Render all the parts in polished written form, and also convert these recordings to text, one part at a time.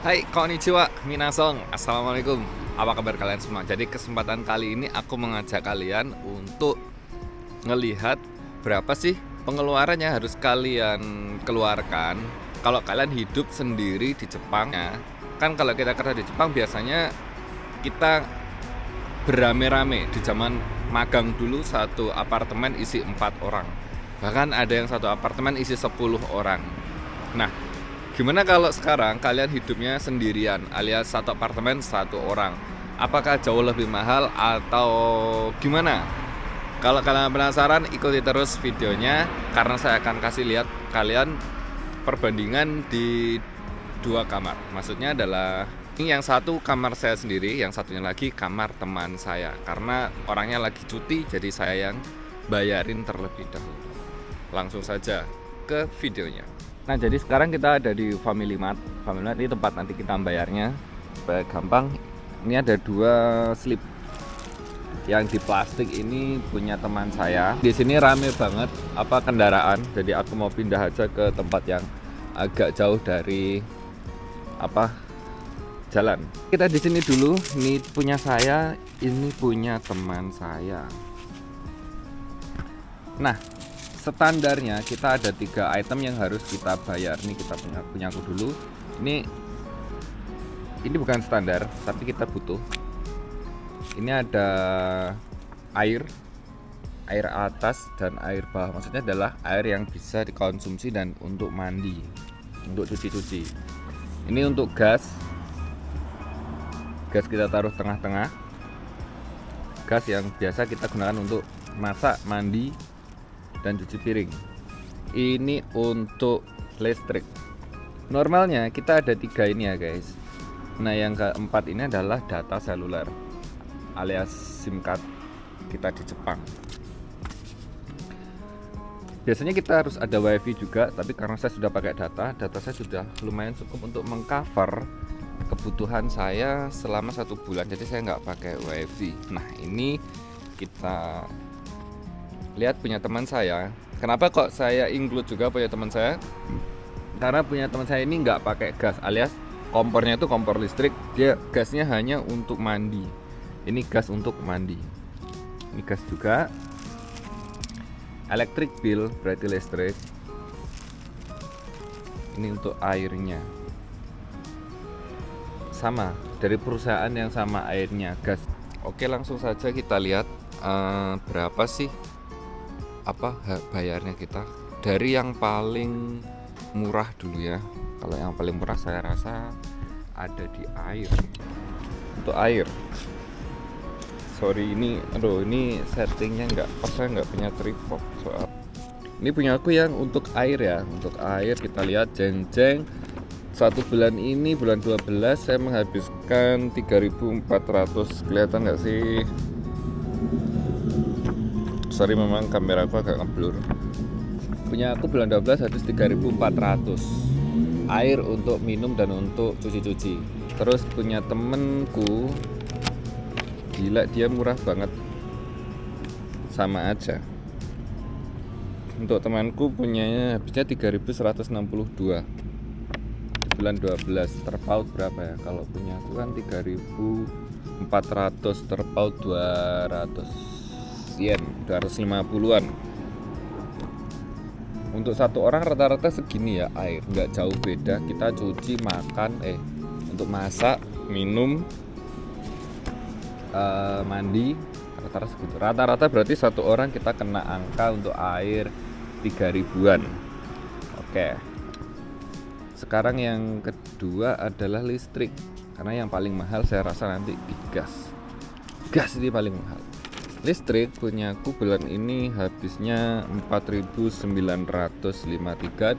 Hai, konnichiwa, minasong, assalamualaikum. Apa kabar kalian semua? Jadi kesempatan kali ini aku mengajak kalian untuk ngelihat berapa sih pengeluaran yang harus kalian keluarkan kalau kalian hidup sendiri di Jepang ya. Kan kalau kita kerja di Jepang biasanya kita berame-rame. Di zaman magang dulu satu apartemen isi 4 orang. Bahkan ada yang satu apartemen isi 10 orang. Nah, gimana kalau sekarang kalian hidupnya sendirian alias satu apartemen satu orang? Apakah jauh lebih mahal atau gimana? Kalau kalian penasaran, ikuti terus videonya karena saya akan kasih lihat kalian perbandingan di dua kamar. Maksudnya adalah ini yang satu kamar saya sendiri, yang satunya lagi kamar teman saya. Karena orangnya lagi cuti, jadi saya yang bayarin terlebih dahulu. Langsung saja ke videonya. Nah, jadi sekarang kita ada di Family Mart. Family Mart ini tempat nanti kita bayarnya supaya gampang. Ini ada 2 slip. Yang di plastik ini punya teman saya. Di sini rame banget kendaraan. Jadi aku mau pindah aja ke tempat yang agak jauh dari jalan. Kita di sini dulu. Ini punya saya, ini punya teman saya. Nah, standarnya kita ada 3 item yang harus kita bayar. Ini kita punya aku dulu. Ini bukan standar, tapi kita butuh. Ini ada air atas dan air bawah. Maksudnya adalah air yang bisa dikonsumsi dan untuk mandi, untuk cuci-cuci. Ini untuk gas kita taruh tengah-tengah. Gas yang biasa kita gunakan untuk masak, mandi, dan cuci piring. Ini untuk listrik. Normalnya kita ada 3 ini ya guys. Nah, yang keempat ini adalah data seluler alias SIM card kita di Jepang. Biasanya kita harus ada wifi juga, tapi karena saya sudah pakai data saya sudah lumayan cukup untuk mengcover kebutuhan saya selama 1 bulan. Jadi saya nggak pakai wifi. Nah, ini kita lihat punya teman saya. Kenapa kok saya include juga punya teman saya? Karena punya teman saya ini nggak pakai gas, alias kompornya itu kompor listrik. Dia gasnya hanya untuk mandi. Ini gas untuk mandi. Ini gas juga. Electric bill berarti listrik. Ini untuk airnya. Sama dari perusahaan yang sama airnya, gas. Oke, langsung saja kita lihat berapa sih bayarnya kita dari yang paling murah dulu ya. Kalau yang paling murah saya rasa ada di air. Untuk air, sorry ini settingnya nggak pas, saya nggak punya tripod. Soal ini punya aku yang untuk air ya. Untuk air kita lihat jeng-jeng 1 bulan ini, bulan 12 saya menghabiskan 3.400. Kelihatan nggak sih? Sorry, memang kamera aku agak ngeblur. Punya aku bulan 12 habis 3.400 air untuk minum dan untuk cuci-cuci. Terus punya temenku, gila dia murah banget, sama aja. Untuk temanku punyanya habisnya 3.162 di bulan 12. Terpaut berapa ya? Kalau punya aku kan 3.400, terpaut 200 yen, 250-an. Untuk 1 orang rata-rata segini ya air, nggak jauh beda. Kita cuci, makan, untuk masak, minum, mandi, rata-rata segitu. Rata-rata berarti 1 orang kita kena angka untuk air 3.000-an. Oke. Sekarang yang kedua adalah listrik. Karena yang paling mahal saya rasa nanti di gas. Gas ini paling mahal. Listrik punya aku bulan ini habisnya 4.953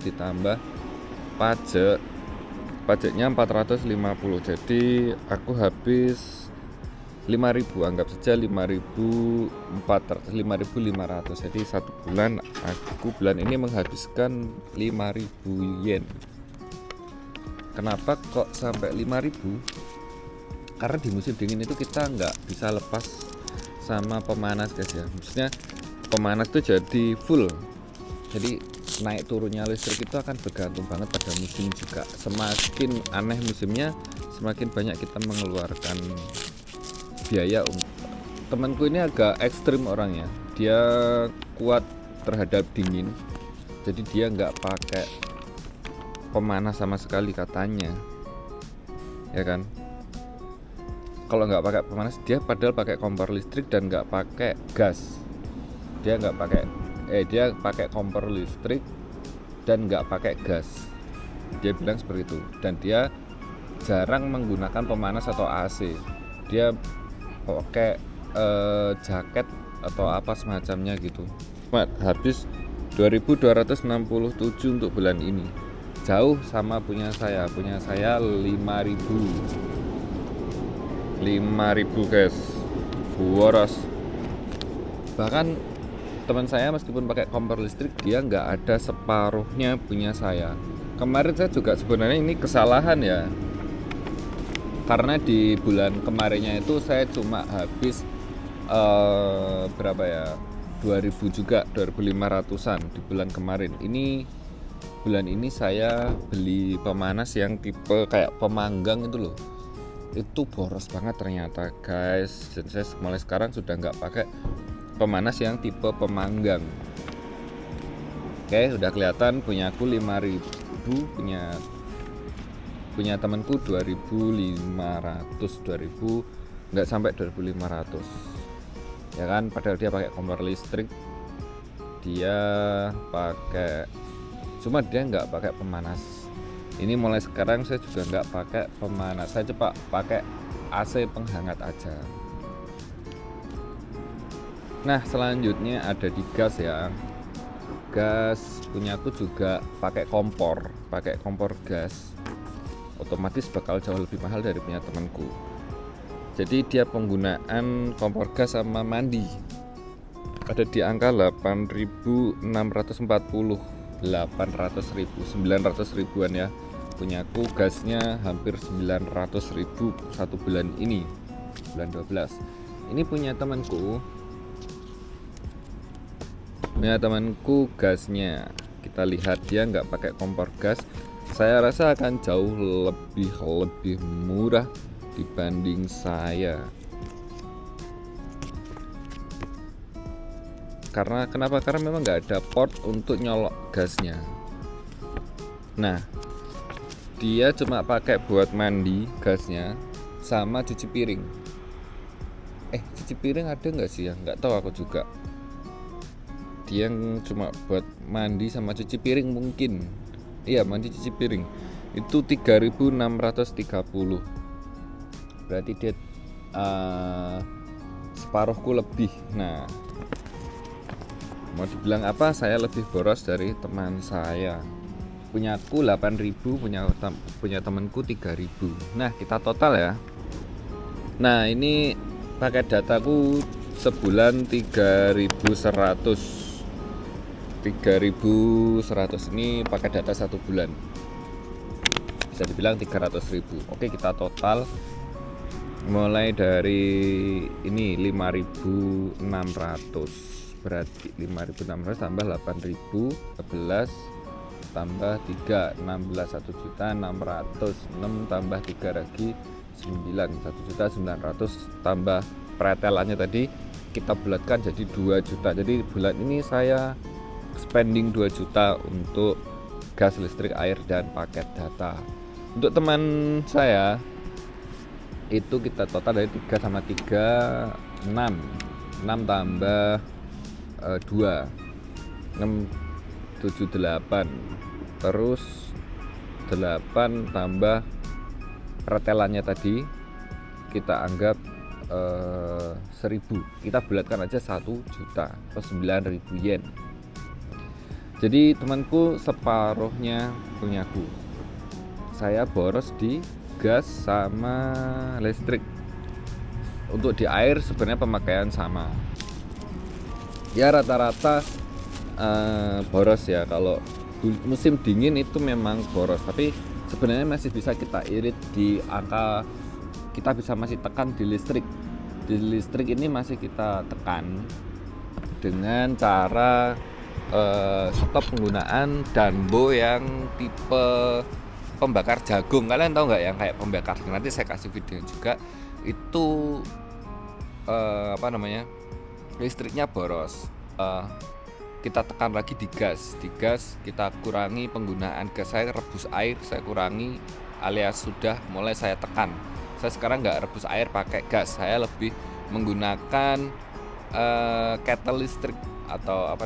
ditambah pajaknya 450. Jadi aku habis 5.000, anggap saja 5.500. Jadi 1 bulan aku bulan ini menghabiskan 5.000 yen. Kenapa kok sampai 5.000? Karena di musim dingin itu kita nggak bisa lepas sama pemanas guys ya. Maksudnya pemanas tuh jadi full. Jadi naik turunnya listrik itu akan bergantung banget pada musim juga. Semakin aneh musimnya, semakin banyak kita mengeluarkan biaya. Temanku ini agak ekstrim orangnya, dia kuat terhadap dingin, jadi dia nggak pakai pemanas sama sekali katanya, ya kan. Kalau nggak pakai pemanas, dia padahal pakai kompor listrik dan nggak pakai gas. Dia pakai kompor listrik dan nggak pakai gas. Dia bilang seperti itu. Dan dia jarang menggunakan pemanas atau AC. Dia pakai jaket atau apa semacamnya gitu. Habis 2.267 untuk bulan ini. Jauh sama punya saya 5.000 guys, boros. Bahkan teman saya meskipun pakai kompor listrik, dia nggak ada separuhnya punya saya. Kemarin saya juga sebenarnya ini kesalahan ya, karena di bulan kemarinnya itu saya cuma habis berapa ya, 2.000 juga, 2.500an di bulan kemarin. Bulan ini saya beli pemanas yang tipe kayak pemanggang itu loh. Itu boros banget ternyata guys. Dan saya mulai sekarang sudah nggak pakai pemanas yang tipe pemanggang. Oke, udah kelihatan punya aku 5.000, punya temanku 2.500, 2.000 nggak sampai 2.500 ya kan. Padahal dia pakai kompor listrik, dia nggak pakai pemanas. Ini mulai sekarang saya juga nggak pakai pemanas, saya coba pakai AC penghangat aja. Nah selanjutnya ada di gas ya. Gas punya aku juga pakai kompor gas. Otomatis bakal jauh lebih mahal dari punya temanku. Jadi dia penggunaan kompor gas sama mandi ada di angka 8.640, 900 ribuan ya. Punyaku gasnya hampir 900 ribu satu bulan ini, bulan 12. Ini punya temanku gasnya, kita lihat dia nggak pakai kompor gas. Saya rasa akan jauh lebih murah dibanding saya. Kenapa? Karena memang nggak ada port untuk nyolok gasnya. Nah, dia cuma pakai buat mandi gasnya sama cuci piring. Cuci piring ada nggak sih ya? Nggak tahu aku juga. Dia cuma buat mandi sama cuci piring mungkin. Iya, mandi cuci piring. Itu 3.630. Berarti dia separuhku lebih. Nah, mau dibilang apa, saya lebih boros dari teman saya. Punyaku 8.000, punya temanku 3.000. Nah kita total ya. Nah ini pakai dataku sebulan 3.100 ini pakai data satu bulan, bisa dibilang 300.000. Oke, kita total mulai dari ini 5.600, berarti 5.600 tambah 8.000 11 tambah 3 16, 1.600.000, 6 tambah 3 lagi 9, 1.900.000 tambah pretelannya tadi kita bulatkan jadi 2 juta. Jadi bulan ini saya spending 2 juta untuk gas, listrik, air, dan paket data. Untuk teman saya itu kita total dari 3 sama 3 6 tambah 2 6 7 8, terus 8 tambah pretelannya tadi kita anggap 1.000, kita bulatkan aja 1 juta atau 9.000 yen. Jadi temanku separuhnya punyaku. Saya boros di gas sama listrik. Untuk di air sebenarnya pemakaian sama ya, rata-rata boros ya. Kalau musim dingin itu memang boros, tapi sebenarnya masih bisa kita irit di angka, kita bisa masih tekan di listrik. Di listrik ini masih kita tekan dengan cara stop penggunaan Danbo yang tipe pembakar jagung. Kalian tahu nggak yang kayak pembakar jagung? Nanti saya kasih video juga. Itu listriknya boros. Kita tekan lagi di gas kita kurangi penggunaan gas. Saya rebus air, saya kurangi, alias sudah mulai saya tekan. Saya sekarang nggak rebus air pakai gas, saya lebih menggunakan kettle listrik atau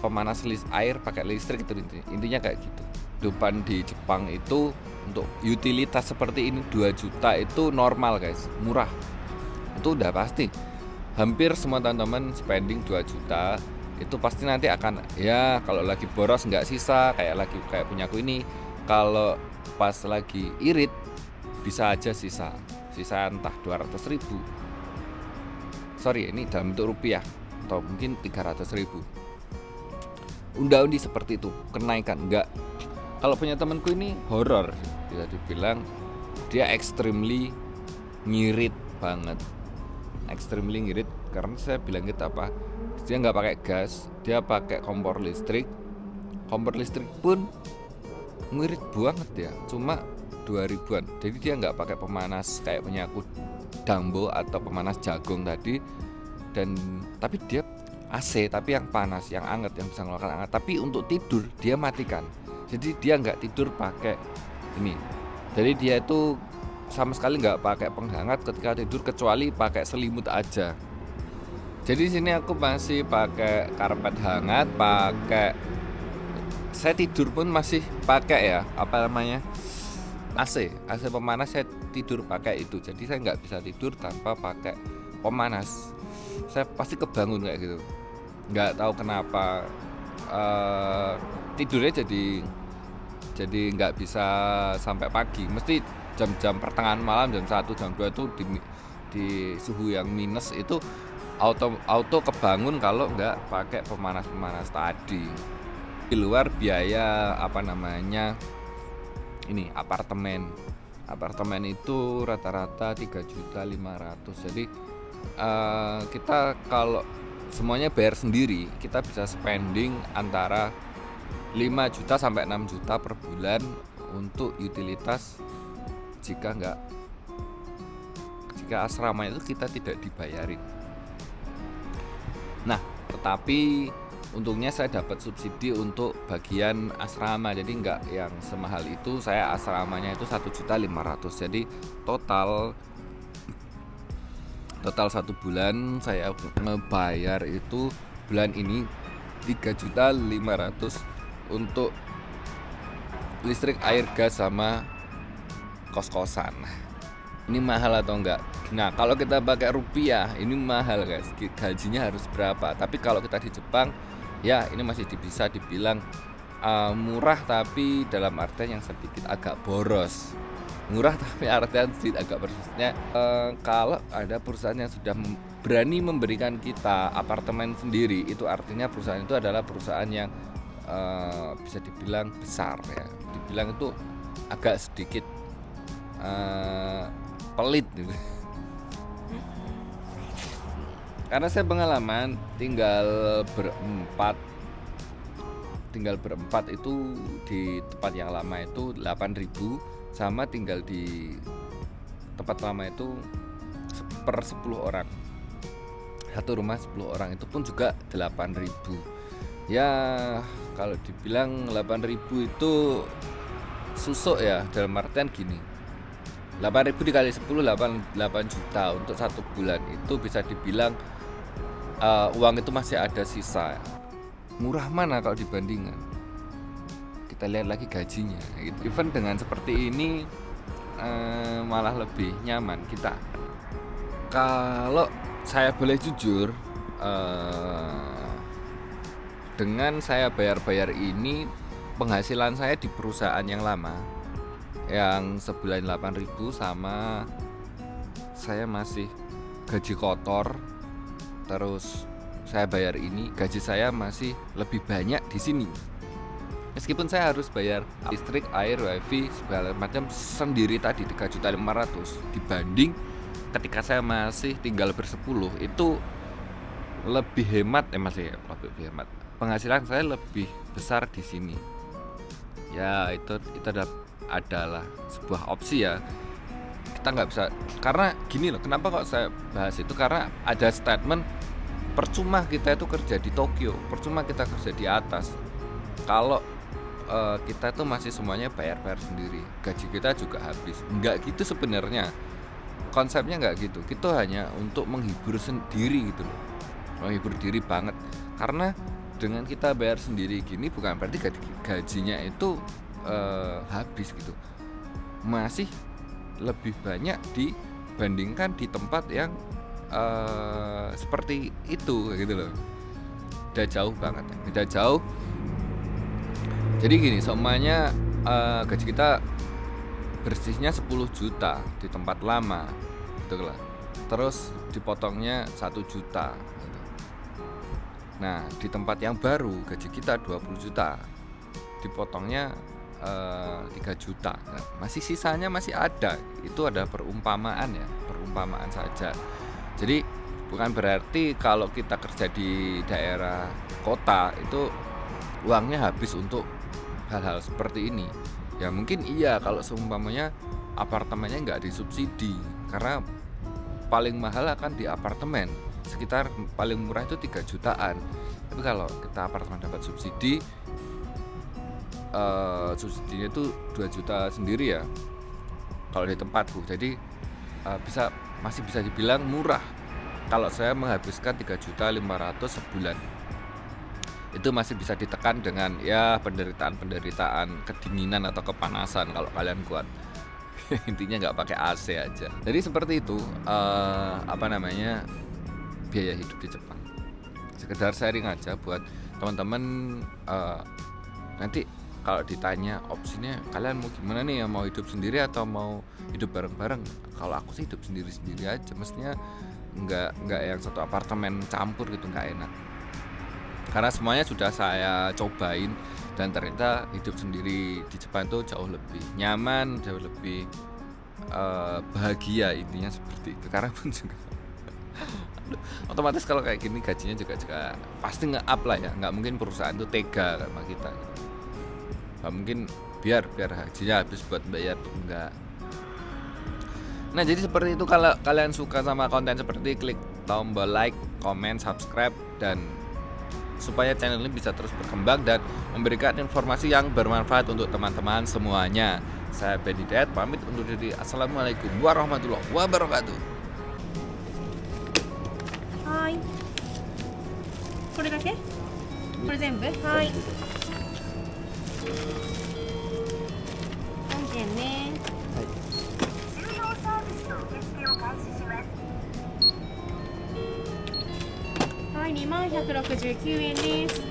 pemanas air pakai listrik. Itu intinya kayak gitu. Kehidupan di Jepang itu untuk utilitas seperti ini 2 juta itu normal guys, murah. Itu udah pasti. Hampir semua teman-teman spending 2 juta itu pasti nanti akan, ya kalau lagi boros nggak sisa kayak punyaku ini. Kalau pas lagi irit bisa aja sisa entah 200.000. Sorry, ini dalam bentuk rupiah atau mungkin 300.000. Undi seperti itu, kenaikan enggak. Kalau punya temanku ini horor, bisa dibilang dia extremely ngirit banget. Extremely ngirit karena saya bilang gitu apa? Dia nggak pakai gas, dia pakai kompor listrik. Kompor listrik pun ngirit banget ya, cuma 2000-an. Jadi dia nggak pakai pemanas kayak punya aku Danbo atau pemanas jagung tadi. Tapi dia AC, tapi yang panas, yang anget, yang bisa mengeluarkan anget. Tapi untuk tidur dia matikan. Jadi dia nggak tidur pakai ini. Jadi dia itu sama sekali nggak pakai penghangat ketika tidur kecuali pakai selimut aja. Jadi di sini aku masih pakai karpet hangat, saya tidur pun masih pakai AC pemanas. Saya tidur pakai itu. Jadi saya nggak bisa tidur tanpa pakai pemanas. Saya pasti kebangun kayak gitu. Nggak tahu kenapa tidurnya jadi nggak bisa sampai pagi. Mesti jam-jam pertengahan malam, jam 1, jam 2 itu di suhu yang minus itu auto kebangun kalau nggak pakai pemanas tadi. Di luar biaya ini apartemen itu rata-rata 3.500.000. Jadi kita kalau semuanya bayar sendiri, kita bisa spending antara 5 juta sampai 6 juta per bulan untuk utilitas jika asrama itu kita tidak dibayarin. Nah, tetapi untungnya saya dapat subsidi untuk bagian asrama, jadi nggak yang semahal itu. Saya asramanya itu 1.500.000. Jadi total 1 bulan saya ngebayar itu bulan ini 3.500.000 untuk listrik, air, gas sama kos-kosan. Ini mahal atau enggak? Nah, kalau kita pakai rupiah ini mahal guys. Gajinya harus berapa? Tapi kalau kita di Jepang, ya ini masih bisa dibilang murah, tapi dalam artian yang sedikit agak boros. Murah tapi artian sedikit agak borosnya. Kalau ada perusahaan yang sudah berani memberikan kita apartemen sendiri, itu artinya perusahaan itu adalah perusahaan yang bisa dibilang besar ya. Dibilang itu agak sedikit pelit gitu. Karena saya pengalaman tinggal berempat itu di tempat yang lama itu 8.000, sama tinggal di tempat lama itu per 10 orang. Satu rumah 10 orang itu pun juga 8.000. Ya kalau dibilang 8.000 itu susuk ya, dalam artian gini. 8.000 dikali 10 8 juta untuk 1 bulan. Itu bisa dibilang uang itu masih ada sisa. Murah mana kalau dibandingkan? Kita lihat lagi gajinya gitu. Even dengan seperti ini malah lebih nyaman kita. Kalau saya boleh jujur, dengan saya bayar ini, penghasilan saya di perusahaan yang lama yang sebulan 8.000 sama saya masih gaji kotor, terus saya bayar ini, gaji saya masih lebih banyak di sini. Meskipun saya harus bayar listrik, air, wifi, segala macam sendiri tadi 3.500.000, dibanding ketika saya masih tinggal bersepuluh itu lebih hemat masih lebih hemat. Penghasilan saya lebih besar di sini. Ya itu adalah sebuah opsi ya. Kita nggak bisa, karena gini loh, kenapa kok saya bahas itu, karena ada statement percuma kita itu kerja di Tokyo, percuma kita kerja di atas kalau kita tuh masih semuanya bayar sendiri, gaji kita juga habis. Nggak gitu sebenarnya, konsepnya nggak gitu. Kita hanya untuk menghibur sendiri gitu loh, menghibur diri banget. Karena dengan kita bayar sendiri gini bukan berarti gajinya itu habis gitu, masih lebih banyak dibandingkan di tempat yang seperti itu gitu loh. Udah jauh banget, beda jauh. Jadi gini, semuanya gaji kita bersihnya 10 juta di tempat lama gitu lah. Terus dipotongnya 1 juta gitu. Nah di tempat yang baru gaji kita 20 juta, dipotongnya 3 juta. Nah, masih sisanya masih ada. Itu ada perumpamaan ya, perumpamaan saja. Jadi bukan berarti kalau kita kerja di daerah kota itu uangnya habis untuk hal-hal seperti ini. Ya mungkin iya kalau seumpamanya apartemennya nggak disubsidi, karena paling mahal akan di apartemen, sekitar paling murah itu 3 jutaan. Tapi kalau kita apartemen dapat subsidi, subsidinya itu 2 juta sendiri ya kalau di tempatku. Jadi masih bisa dibilang murah kalau saya menghabiskan 3.500.000 sebulan. Itu masih bisa ditekan dengan ya penderitaan kedinginan atau kepanasan kalau kalian kuat. Intinya nggak pakai AC aja. Jadi seperti itu biaya hidup di Jepang. Sekedar sharing aja buat teman-teman. Nanti kalau ditanya opsinya kalian mau gimana nih, ya mau hidup sendiri atau mau hidup bareng-bareng? Kalau aku sih hidup sendiri-sendiri aja, mestinya nggak yang satu apartemen campur gitu, nggak enak. Karena semuanya sudah saya cobain dan ternyata hidup sendiri di Jepang itu jauh lebih nyaman, jauh lebih bahagia, intinya seperti itu. Karena pun juga otomatis kalau kayak gini gajinya juga pasti nge-up lah ya. Nggak mungkin perusahaan itu tega sama kita gitu. Nggak mungkin biar gajinya habis buat bayar tuh, enggak. Nah jadi seperti itu. Kalau kalian suka sama konten seperti, klik tombol like, comment, subscribe, dan supaya channel ini bisa terus berkembang dan memberikan informasi yang bermanfaat untuk teman-teman semuanya. Saya Benny Dad, pamit undur diri. Assalamualaikum warahmatullahi wabarakatuh. Hai. これだけ？これ全部？はい。本件ね。重要サービスの受付を開始します。はい、2169円です。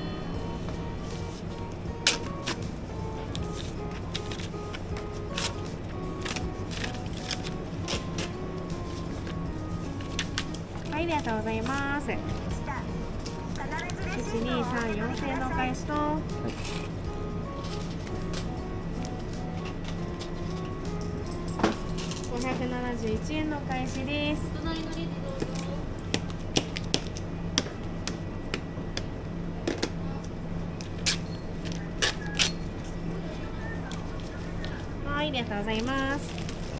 はい、ありがとうございます。1234円のお返しと、571円のお返しです。隣のレジどうぞ。はい、ありがとうございます。